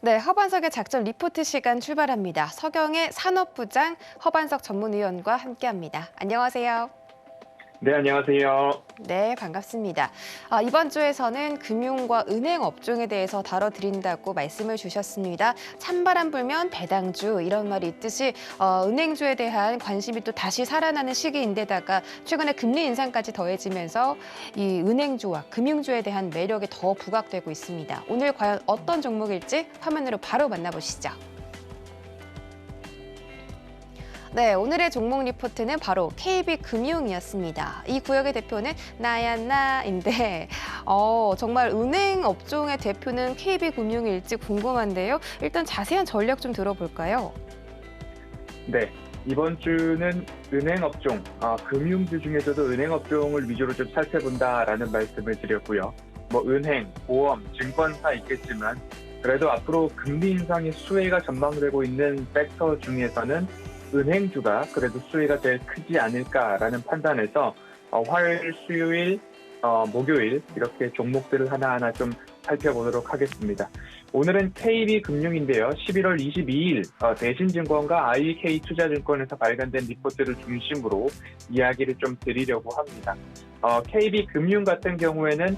네, 허반석의 작전 리포트 시간 출발합니다. 서경의 산업부장 허반석 전문위원과 함께합니다. 안녕하세요. 네, 안녕하세요. 네, 반갑습니다. 이번 주에서는 금융과 은행 업종에 대해서 다뤄드린다고 말씀을 주셨습니다. 찬바람 불면 배당주 이런 말이 있듯이 은행주에 대한 관심이 또 다시 살아나는 시기인데다가 최근에 금리 인상까지 더해지면서 이 은행주와 금융주에 대한 매력이 더 부각되고 있습니다. 오늘 과연 어떤 종목일지 화면으로 바로 만나보시죠. 네, 오늘의 종목 리포트는 바로 KB금융이었습니다. 이 구역의 대표는 나야나인데 정말 은행 업종의 대표는 KB금융일지 궁금한데요. 일단 자세한 전략 좀 들어볼까요? 네, 이번 주는 은행 업종, 금융주 중에서도 은행 업종을 위주로 좀 살펴본다라는 말씀을 드렸고요. 은행, 보험, 증권사 있겠지만 그래도 앞으로 금리 인상의 수혜가 전망되고 있는 섹터 중에서는 은행주가 그래도 수혜가 제일 크지 않을까라는 판단에서 화요일, 수요일, 목요일 이렇게 종목들을 하나하나 좀 살펴보도록 하겠습니다. 오늘은 KB금융인데요. 11월 22일 대신증권과 IK투자증권에서 발간된 리포트를 중심으로 이야기를 좀 드리려고 합니다. KB금융 같은 경우에는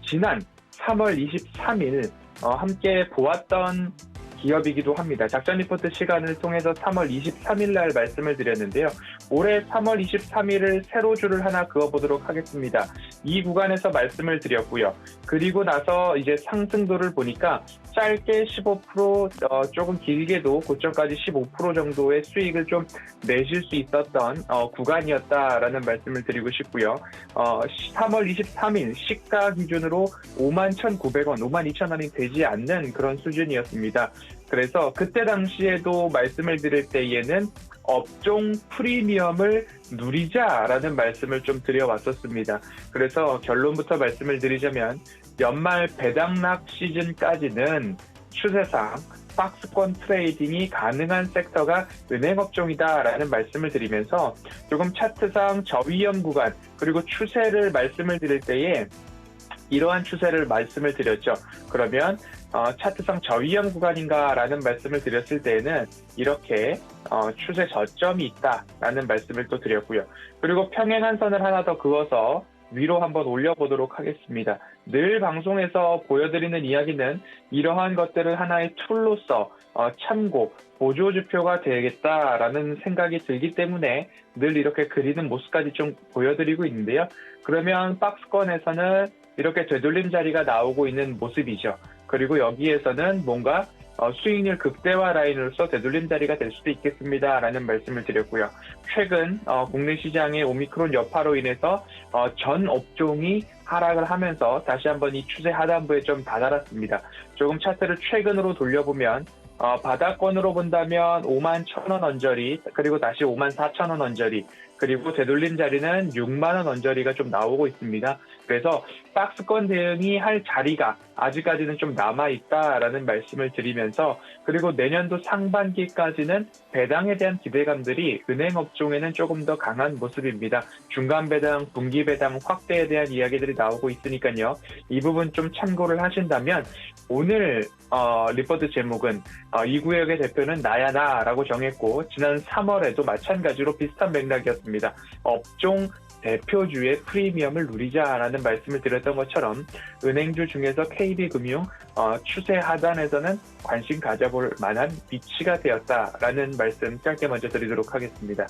지난 3월 23일 함께 보았던 기업이기도 합니다. 작전 리포트 시간을 통해서 3월 23일 날 말씀을 드렸는데요. 올해 3월 23일을 세로줄을 하나 그어보도록 하겠습니다. 이 구간에서 말씀을 드렸고요. 그리고 나서 이제 상승도를 보니까 짧게 15%, 조금 길게도 고점까지 15% 정도의 수익을 좀 내실 수 있었던 구간이었다라는 말씀을 드리고 싶고요. 3월 23일 시가 기준으로 51,900원, 52,000원이 되지 않는 그런 수준이었습니다. 그래서 그때 당시에도 말씀을 드릴 때에는 업종 프리미엄을 누리자라는 말씀을 좀 드려왔었습니다. 그래서 결론부터 말씀을 드리자면 연말 배당락 시즌까지는 추세상 박스권 트레이딩이 가능한 섹터가 은행업종이다라는 말씀을 드리면서 조금 차트상 저위험 구간 그리고 추세를 말씀을 드릴 때에 이러한 추세를 말씀을 드렸죠. 그러면 차트상 저위험 구간인가라는 말씀을 드렸을 때에는 이렇게 추세 저점이 있다라는 말씀을 또 드렸고요. 그리고 평행한선을 하나 더 그어서 위로 한번 올려보도록 하겠습니다. 늘 방송에서 보여드리는 이야기는 이러한 것들을 하나의 툴로서 참고, 보조지표가 되겠다라는 생각이 들기 때문에 늘 이렇게 그리는 모습까지 좀 보여드리고 있는데요. 그러면 박스권에서는 이렇게 되돌림 자리가 나오고 있는 모습이죠. 그리고 여기에서는 뭔가 수익률 극대화 라인으로서 되돌림 자리가 될 수도 있겠습니다라는 말씀을 드렸고요. 최근 국내 시장의 오미크론 여파로 인해서 전 업종이 하락을 하면서 다시 한번 이 추세 하단부에 좀 다다랐습니다. 조금 차트를 최근으로 돌려보면 바닥권으로 본다면 51,000원 언저리, 그리고 다시 54,000원 언저리, 그리고 되돌림 자리는 6만 원 언저리가 좀 나오고 있습니다. 그래서 박스권 대응이 할 자리가 아직까지는 좀 남아있다라는 말씀을 드리면서 그리고 내년도 상반기까지는 배당에 대한 기대감들이 은행 업종에는 조금 더 강한 모습입니다. 중간 배당, 분기 배당 확대에 대한 이야기들이 나오고 있으니까요. 이 부분 좀 참고를 하신다면 오늘 리포트 제목은 이 구역의 대표는 나야나라고 정했고 지난 3월에도 마찬가지로 비슷한 맥락이었습니다. 업종 대표주의 프리미엄을 누리자라는 말씀을 드렸던 것처럼 은행주 중에서 KB금융 추세 하단에서는 관심 가져볼 만한 위치가 되었다라는 말씀 짧게 먼저 드리도록 하겠습니다.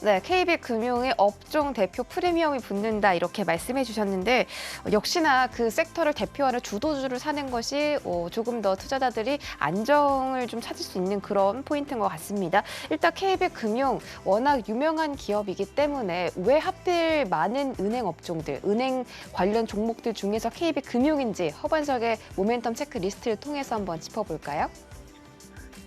네, KB금융의 업종 대표 프리미엄이 붙는다 이렇게 말씀해 주셨는데 역시나 그 섹터를 대표하는 주도주를 사는 것이 조금 더 투자자들이 안정을 좀 찾을 수 있는 그런 포인트인 것 같습니다. 일단 KB금융 워낙 유명한 기업이기 때문에 왜 하필 많은 은행 업종들, 은행 관련 종목들 중에서 KB금융인지 허반석의 모멘텀 체크리스트를 통해서 한번 짚어볼까요?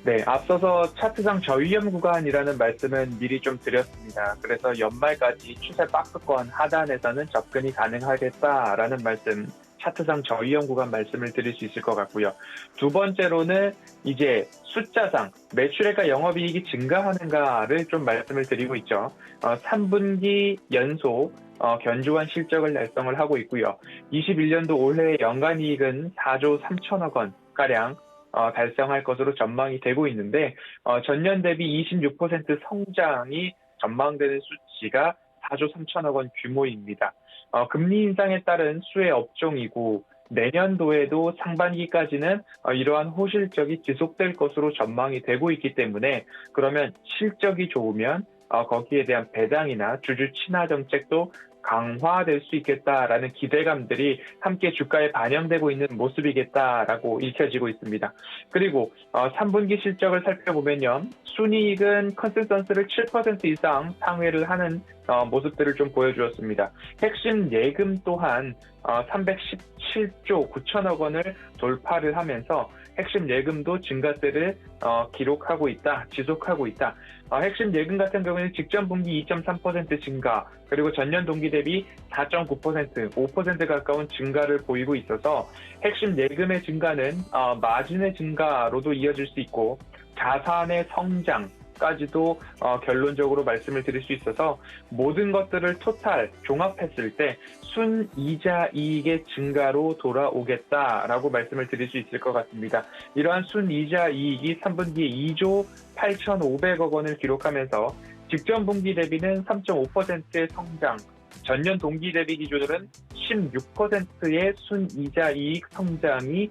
네, 앞서서 차트상 저위험 구간이라는 말씀은 미리 좀 드렸습니다. 그래서 연말까지 추세 박스권 하단에서는 접근이 가능하겠다라는 말씀 차트상 저위험 구간 말씀을 드릴 수 있을 것 같고요. 두 번째로는 이제 숫자상 매출액과 영업이익이 증가하는가를 좀 말씀을 드리고 있죠. 3분기 연속 견조한 실적을 달성을 하고 있고요. 21년도 올해 연간이익은 4조 3천억 원 가량 달성할 것으로 전망이 되고 있는데 전년 대비 26% 성장이 전망되는 수치가 4조 3천억 원 규모입니다. 금리 인상에 따른 수혜 업종이고 내년도에도 상반기까지는 이러한 호실적이 지속될 것으로 전망이 되고 있기 때문에 그러면 실적이 좋으면 거기에 대한 배당이나 주주 친화 정책도 강화될 수 있겠다라는 기대감들이 함께 주가에 반영되고 있는 모습이겠다라고 읽혀지고 있습니다. 그리고 3분기 실적을 살펴보면요. 순이익은 컨센서스를 7% 이상 상회를 하는 모습들을 좀 보여주었습니다. 핵심 예금 또한 317조 9천억 원을 돌파를 하면서 핵심 예금도 증가세를 기록하고 있다, 지속하고 있다. 핵심 예금 같은 경우는 직전 분기 2.3% 증가, 그리고 전년 동기 대비 4.9%, 5% 가까운 증가를 보이고 있어서 핵심 예금의 증가는 마진의 증가로도 이어질 수 있고 자산의 성장까지도 결론적으로 말씀을 드릴 수 있어서 모든 것들을 토탈 종합했을 때 순이자 이익의 증가로 돌아오겠다라고 말씀을 드릴 수 있을 것 같습니다. 이러한 순이자 이익이 3분기에 2조 8,500억 원을 기록하면서 직전 분기 대비는 3.5%의 성장, 전년 동기 대비 기준으로는 16%의 순이자 이익 성장이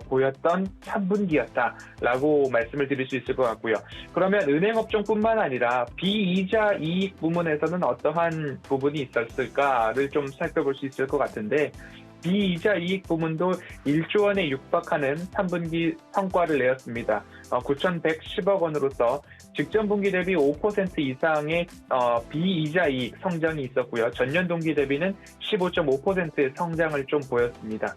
보였던 3분기였다라고 말씀을 드릴 수 있을 것 같고요. 그러면 은행업종뿐만 아니라 비이자 이익 부문에서는 어떠한 부분이 있었을까를 좀 살펴볼 수 있을 것 같은데 비이자 이익 부문도 1조 원에 육박하는 3분기 성과를 내었습니다. 9,110억 원으로서 직전 분기 대비 5% 이상의 비이자 이익 성장이 있었고요. 전년 동기 대비는 15.5%의 성장을 좀 보였습니다.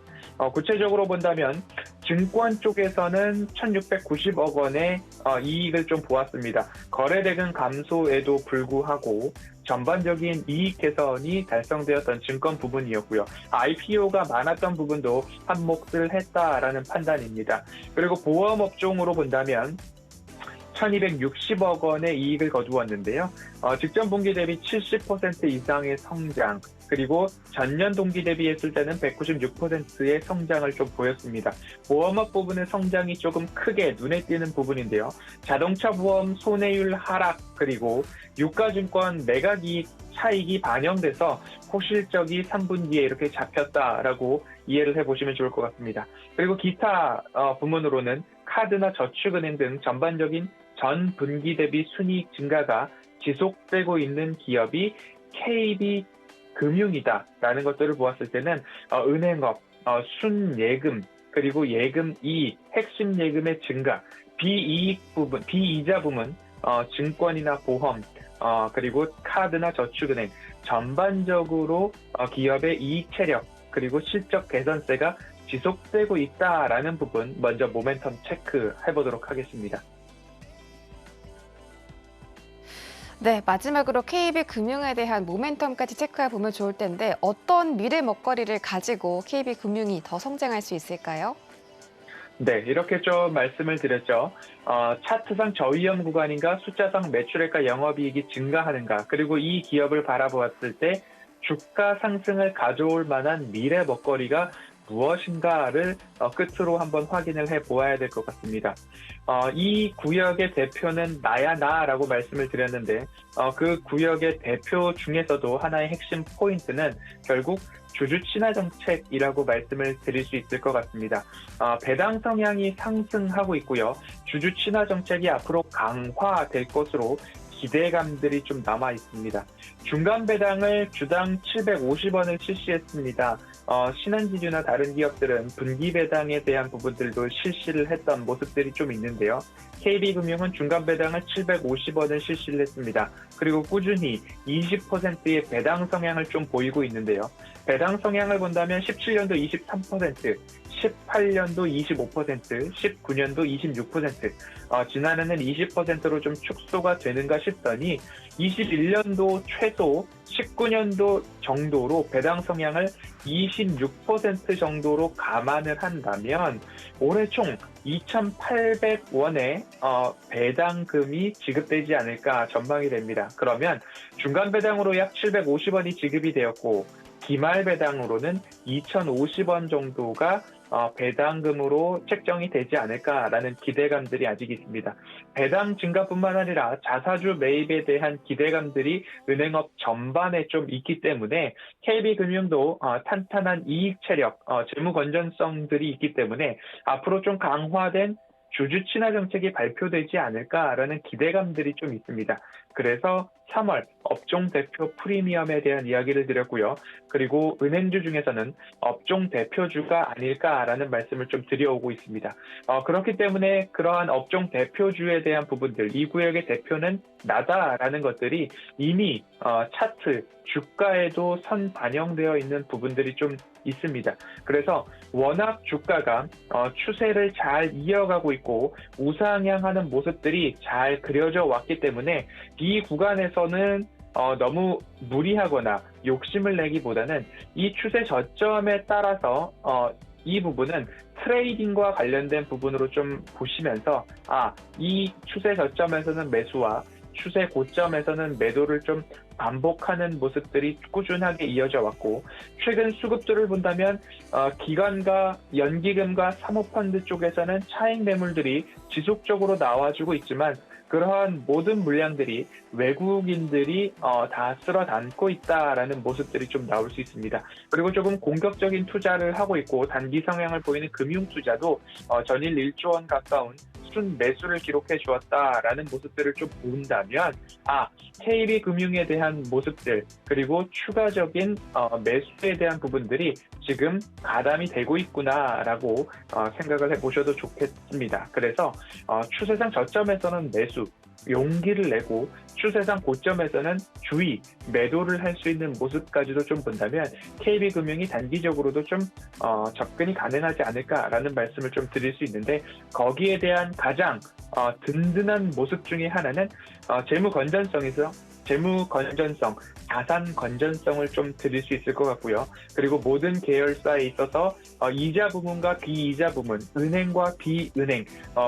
구체적으로 본다면 증권 쪽에서는 1,690억 원의 이익을 좀 보았습니다. 거래대금 감소에도 불구하고 전반적인 이익 개선이 달성되었던 증권 부분이었고요. IPO가 많았던 부분도 한 몫을 했다라는 판단입니다. 그리고 보험업종으로 본다면 1,260억 원의 이익을 거두었는데요. 직전 분기 대비 70% 이상의 성장, 그리고 전년 동기 대비했을 때는 196%의 성장을 좀 보였습니다. 보험업 부분의 성장이 조금 크게 눈에 띄는 부분인데요. 자동차 보험 손해율 하락, 그리고 유가증권 매각이익 차익이 반영돼서 호실적이 3분기에 이렇게 잡혔다라고 이해를 해보시면 좋을 것 같습니다. 그리고 기타 부문으로는 카드나 저축은행 등 전반적인 전 분기 대비 순이익 증가가 지속되고 있는 기업이 KB금융이다라는 것들을 보았을 때는 은행업, 순예금, 그리고 예금 이익, 핵심 예금의 증가, 비이익 부분, 비이자 부문, 증권이나 보험, 그리고 카드나 저축은행 전반적으로 기업의 이익 체력 그리고 실적 개선세가 지속되고 있다라는 부분 먼저 모멘텀 체크해 보도록 하겠습니다. 네, 마지막으로 KB금융에 대한 모멘텀까지 체크해 보면 좋을 텐데 어떤 미래 먹거리를 가지고 KB금융이 더 성장할 수 있을까요? 네, 이렇게 좀 말씀을 드렸죠. 차트상 저위험 구간인가 숫자상 매출액과 영업이익이 증가하는가, 그리고 이 기업을 바라보았을 때 주가 상승을 가져올 만한 미래 먹거리가 무엇인가를 끝으로 한번 확인을 해보아야 될 것 같습니다. 이 구역의 대표는 나야 나라고 말씀을 드렸는데 그 구역의 대표 중에서도 하나의 핵심 포인트는 결국 주주 친화 정책이라고 말씀을 드릴 수 있을 것 같습니다. 배당 성향이 상승하고 있고요. 주주 친화 정책이 앞으로 강화될 것으로 기대감들이 좀 남아 있습니다. 중간 배당을 주당 750원을 실시했습니다. 신한지주나 다른 기업들은 분기 배당에 대한 부분들도 실시를 했던 모습들이 좀 있는데요. KB금융은 중간 배당을 750원을 실시를 했습니다. 그리고 꾸준히 20%의 배당 성향을 좀 보이고 있는데요. 배당 성향을 본다면 17년도 23%, 18년도 25%, 19년도 26%, 지난해는 20%로 좀 축소가 되는가 싶더니 21년도 최소 19년도 정도로 배당 성향을 26% 정도로 감안을 한다면 올해 총 2,800원의 배당금이 지급되지 않을까 전망이 됩니다. 그러면 중간 배당으로 약 750원이 지급이 되었고 기말 배당으로는 2,050원 정도가 배당금으로 책정이 되지 않을까라는 기대감들이 아직 있습니다. 배당 증가뿐만 아니라 자사주 매입에 대한 기대감들이 은행업 전반에 좀 있기 때문에 KB금융도 탄탄한 이익 체력, 재무 건전성들이 있기 때문에 앞으로 좀 강화된 주주 친화 정책이 발표되지 않을까라는 기대감들이 좀 있습니다. 그래서 3월 업종 대표 프리미엄에 대한 이야기를 드렸고요. 그리고 은행주 중에서는 업종 대표주가 아닐까라는 말씀을 좀 드려오고 있습니다. 그렇기 때문에 그러한 업종 대표주에 대한 부분들, 이 구역의 대표는 나다라는 것들이 이미 차트, 주가에도 선 반영되어 있는 부분들이 좀 있습니다. 그래서 워낙 주가가 추세를 잘 이어가고 있고 우상향하는 모습들이 잘 그려져 왔기 때문에 이 구간에서는 너무 무리하거나 욕심을 내기보다는 이 추세 저점에 따라서 이 부분은 트레이딩과 관련된 부분으로 좀 보시면서 이 추세 저점에서는 매수와 추세 고점에서는 매도를 좀 반복하는 모습들이 꾸준하게 이어져 왔고 최근 수급들을 본다면 기관과 연기금과 사모펀드 쪽에서는 차익 매물들이 지속적으로 나와주고 있지만 그러한 모든 물량들이 외국인들이 다 쓸어 담고 있다라는 모습들이 좀 나올 수 있습니다. 그리고 조금 공격적인 투자를 하고 있고 단기 성향을 보이는 금융투자도 전일 1조 원 가까운 순 매수를 기록해 주었다라는 모습들을 좀 본다면 KB금융에 대한 모습들 그리고 추가적인 매수에 대한 부분들이 지금 가담이 되고 있구나라고 생각을 해보셔도 좋겠습니다. 그래서 추세상 저점에서는 매수, 용기를 내고 추세상 고점에서는 주의, 매도를 할 수 있는 모습까지도 좀 본다면 KB금융이 단기적으로도 좀 접근이 가능하지 않을까라는 말씀을 좀 드릴 수 있는데 거기에 대한 가장 든든한 모습 중에 하나는 재무 건전성에서 자산 건전성을 좀 드릴 수 있을 것 같고요. 그리고 모든 계열사에 있어서 이자 부분과 비이자 부분, 은행과 비은행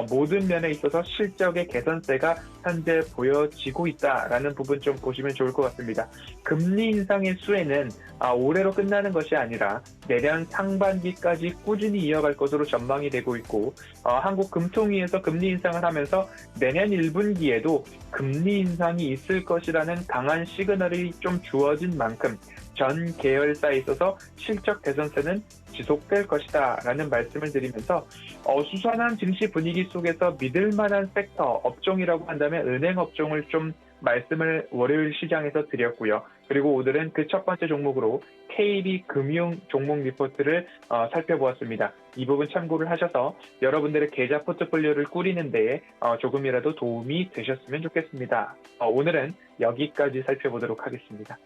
모든 면에 있어서 실적의 개선세가 현재 보여지고 있다라는 부분 좀 보시면 좋을 것 같습니다. 금리 인상의 수혜는 올해로 끝나는 것이 아니라 내년 상반기까지 꾸준히 이어갈 것으로 전망이 되고 있고 한국금통위에서 금리 인상을 하면서 내년 1분기에도 금리 인상이 있을 것이라는 강한 시그널이 좀 주어진 만큼 전 계열사에 있어서 실적 개선세는 지속될 것이다 라는 말씀을 드리면서 어수선한 증시 분위기 속에서 믿을 만한 섹터, 업종이라고 한다면 은행 업종을 좀 말씀을 월요일 시장에서 드렸고요. 그리고 오늘은 그 첫 번째 종목으로 KB금융 종목 리포트를 살펴보았습니다. 이 부분 참고를 하셔서 여러분들의 계좌 포트폴리오를 꾸리는 데에 조금이라도 도움이 되셨으면 좋겠습니다. 오늘은 여기까지 살펴보도록 하겠습니다.